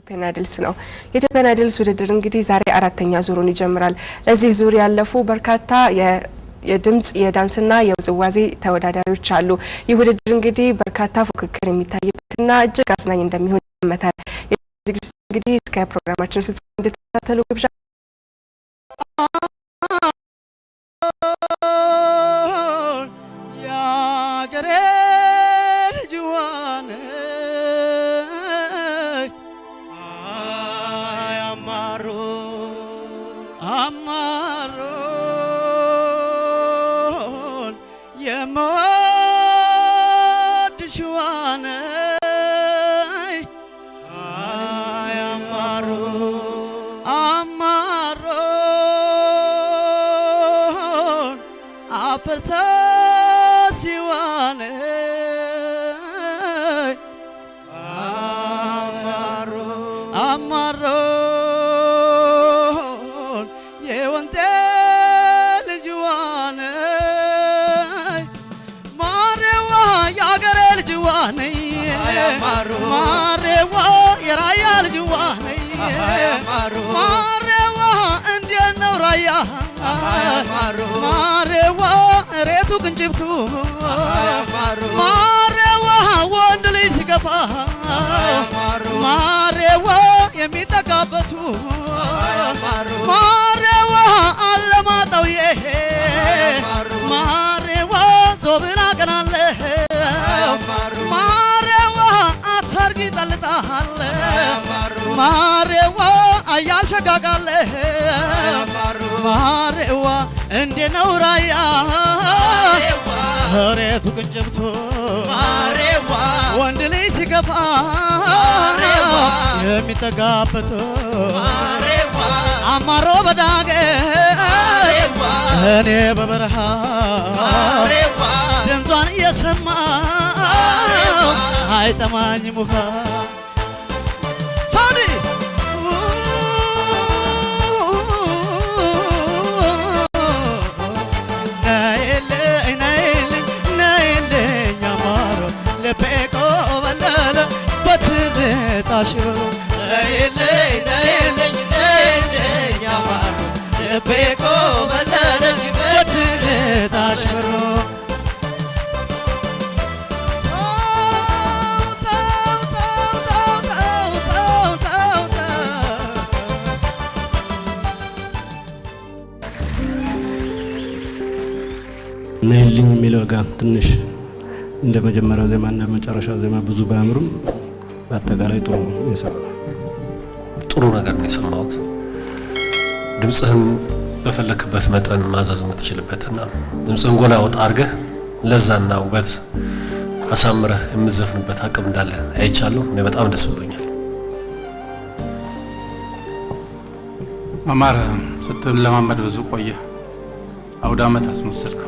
ኢትዮጵያን አይድልስ ነው። የኢትዮጵያን አይድልስ ውድድር እንግዲህ ዛሬ አራተኛ ዙሩን ይጀምራል። ለዚህ ዙር ያለፉ በርካታ የድምጽ የዳንስና የውዝዋዜ ተወዳዳሪዎች አሉ። ይህ ውድድር እንግዲህ በርካታ ፉክክር የሚታይበትና እጅግ አዝናኝ እንደሚሆን ይገመታል። የዝግጅት እንግዲህ እስከ ፕሮግራማችን ፍጻሜ እንድትከታተሉ ግብዣ አማሮን የምወድሽ ዋነይ አማሮን አፈርሳሲ ዋነይ አማሮን የወንዜ ማሬዋ የራያ ልጅ ዋነይ ማሬዋ እንዴት ነው ራያ ማሬዋ ሬቱ ቅንጭብቱ ማሬዋ ወንድ ልጅ ሲገፋ ማሬዋ የሚጠጋበቱ ማሬዋ አለማጣውዬ ማሬዋ ዞብን አቀናለ ሰርጊ ጠልጣለ ማሬዋ አያሸጋጋለ ማሬዋ እንዴ ነው ራያ ሬቱ ቅንጭብቱ ማሬዋ ወንድ ልጅ ሲገፋ የሚጠጋበት ማሬዋ አማሮ በዳገ እኔ በበረሃ ማሬዋ ድምጿን እየሰማ አይጠማኝ ሙካ ሳዲ ነይልኝ አማሮ ልቤቆ በለለ በትዝታሽ ነይልኝ አማሮ ልቤቆ በለለች በትዝታሽ ነይልኝ የሚለው ጋር ትንሽ እንደ መጀመሪያው ዜማ እንደ መጨረሻው ዜማ ብዙ ባያምሩም በአጠቃላይ ጥሩ ነው የሰማው። ጥሩ ነገር ነው የሰማሁት። ድምጽህን በፈለክበት መጠን ማዘዝ የምትችልበትና ድምጽህን ጎላ ወጣ አድርገህ ለዛና ውበት አሳምረህ የምትዘፍንበት አቅም እንዳለ አይቻለሁ። እኔ በጣም ደስ ብሎኛል። አማረ ስትለማመድ ብዙ ቆየ። አውደ ዓመት አስመሰልከው።